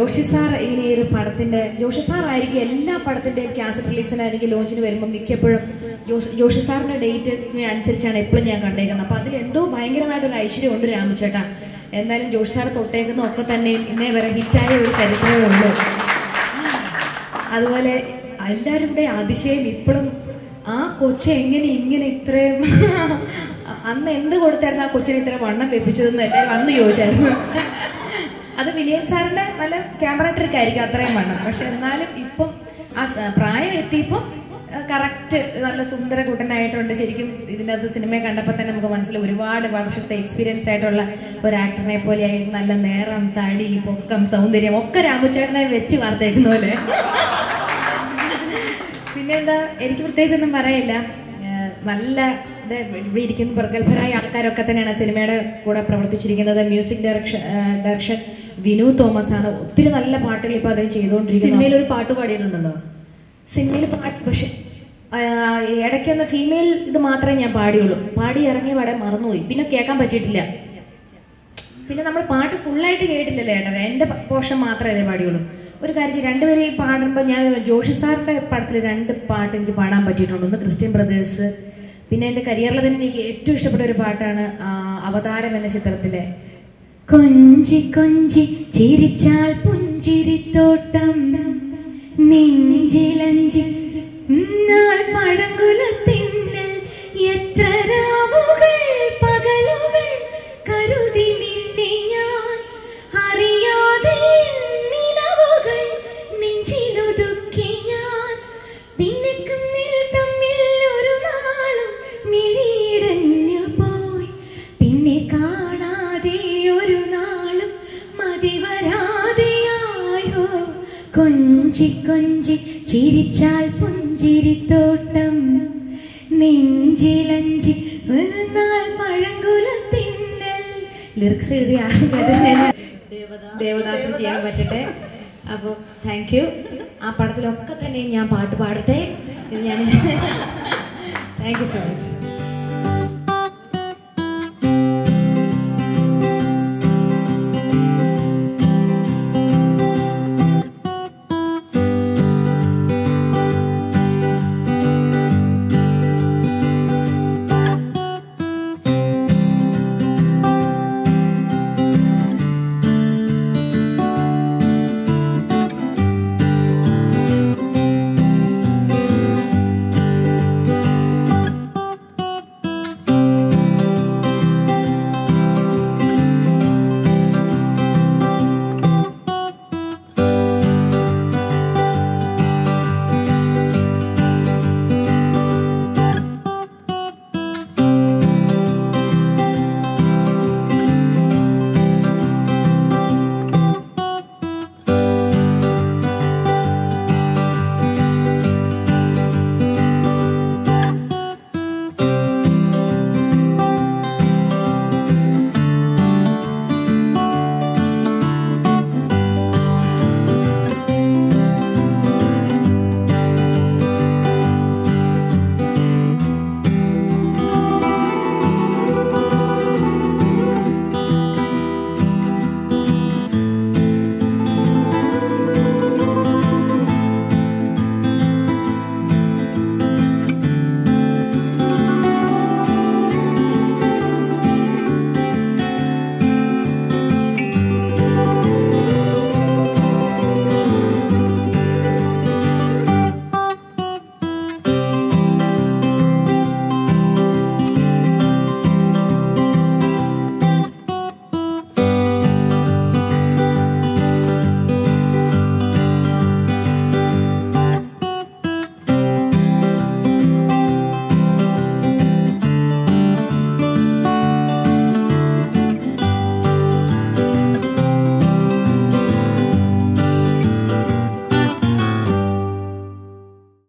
Joshi sir ഇങ്ങനെ ഒരു പടത്തിന്റെ ജോഷി സാർ ആയിരിക്കും എല്ലാ പടത്തിന്റെയും കാസറ്റ് റിലീസിനായിരിക്കും ലോഞ്ചിന് വരുമ്പോൾ മിക്കപ്പോഴും ജോഷി സാറിന്റെ ഡേറ്റ് അനുസരിച്ചാണ് എപ്പോഴും ഞാൻ കണ്ടേക്കുന്നത്. അപ്പൊ അതിൽ എന്തോ ഭയങ്കരമായിട്ടൊരു ഐശ്വര്യം ഉണ്ട് രാമചേട്ടാ. എന്തായാലും ജോഷി സാർ തൊട്ടേക്കുന്ന ഒക്കെ തന്നെ ഇന്നേ വരെ ഹിറ്റായ ഒരു ചരിത്രമേ ഉള്ളൂ. അതുപോലെ എല്ലാവരുടെ അതിശയം ഇപ്പോഴും ആ കൊച്ചു എങ്ങനെ ഇങ്ങനെ ഇത്രയും അന്ന് എന്ത് കൊടുത്തായിരുന്നു ആ കൊച്ചിന് ഇത്രയും വണ്ണം വെപ്പിച്ചതെന്ന് എല്ലാവരും അന്ന് ചോദിച്ചായിരുന്നു. അത് വിനയൻ സാറിന്റെ നല്ല ക്യാമറ ട്രിക്ക് ആയിരിക്കും അത്രയും വണ്ണം. പക്ഷെ എന്നാലും ഇപ്പം ആ പ്രായം എത്തിയപ്പം കറക്റ്റ് നല്ല സുന്ദര കൂട്ടനായിട്ടുണ്ട്. ശരിക്കും ഇതിൻ്റെ അകത്ത് സിനിമയെ കണ്ടപ്പോൾ തന്നെ നമുക്ക് മനസ്സിലായി ഒരുപാട് വർഷത്തെ എക്സ്പീരിയൻസ് ആയിട്ടുള്ള ഒരു ആക്ടറിനെ പോലെയായി. നല്ല നേരം, തടി, പൊക്കം, സൗന്ദര്യം ഒക്കെ രാമുചേട്ടനെ വെച്ച് വാർത്തേക്കുന്ന പോലെ. പിന്നെന്താ, എനിക്ക് പ്രത്യേകിച്ചൊന്നും പറയില്ല. നല്ല ഇവിടെ ഇരിക്കുന്ന പ്രഗത്ഭരായ ആൾക്കാരൊക്കെ തന്നെയാണ് സിനിമയുടെ കൂടെ പ്രവർത്തിച്ചിരിക്കുന്നത്. മ്യൂസിക് ഡയറക്ഷൻ വിനു തോമസ് ആണ്. ഒത്തിരി നല്ല പാട്ടുകൾ ഇപ്പൊ അദ്ദേഹം ചെയ്തുകൊണ്ടിരിക്കുന്നത്. സിനിമയിൽ ഒരു പാട്ട് പാടിയിട്ടുണ്ടല്ലോ. സിനിമയിൽ പാട്ട് പക്ഷെ ഇടയ്ക്കൊന്ന് ഫീമെയിൽ ഇത് മാത്രമേ ഞാൻ പാടിയുള്ളൂ. പാടി ഇറങ്ങി പാടെ മറന്നുപോയി, പിന്നെ കേൾക്കാൻ പറ്റിയിട്ടില്ല. പിന്നെ നമ്മൾ പാട്ട് ഫുള്ളായിട്ട് കേട്ടില്ലല്ലോ ഏട്ടാ, എന്റെ പോർഷൻ മാത്രമേ അതേ പാടിയുള്ളൂ. ഒരു കാര്യം രണ്ടുപേരും പാടുമ്പോൾ ഞാൻ ജോഷി സാറിന്റെ പടത്തിൽ 2 പാട്ട് എനിക്ക് പാടാൻ പറ്റിയിട്ടുണ്ട്. ഒന്ന് ക്രിസ്ത്യൻ ബ്രദേഴ്സ്, പിന്നെ എന്റെ കരിയറിൽ തന്നെ എനിക്ക് ഏറ്റവും ഇഷ്ടപ്പെട്ട ഒരു പാട്ടാണ് അവതാരം എന്ന ചിത്രത്തിലെ കൊഞ്ചി കൊഞ്ചി ചിരിച്ചാൽ പുഞ്ചിരിത്തോട്ടം നെഞ്ചിലഞ്ചി പഴങ്കുലത്തിന്നൽ എത്ര രാവുകൾ പകലുകൾ കരുതി നിന്നെ ഞാൻ അറിയാതെ നിലവുകൾ നെഞ്ചിലൊതുക്കി ഞാൻ പിന്നക്കും നിൽ തമ്മിൽ ഒരു നാളും മിഴിയിടഞ്ഞു പോയി പിന്നെ കാണാതെ ഒരു നാളും മതിവരാതെയായോ കൊഞ്ചി കൊഞ്ചി ചിരിച്ചാൽ പുഞ്ചിരിത്തോട്ടം നെഞ്ചിലഞ്ചി പഴങ്കുലത്തിന്നൽ. ലിറിക്സ് എഴുതിയ ദേവദാസം ചെയ്യാൻ പറ്റട്ടെ. അപ്പോൾ താങ്ക് യു. ആ പടത്തിലൊക്കെ തന്നെ ഞാൻ പാട്ട് പാടട്ടെ. ഞാൻ താങ്ക് യു സോ മച്ച്.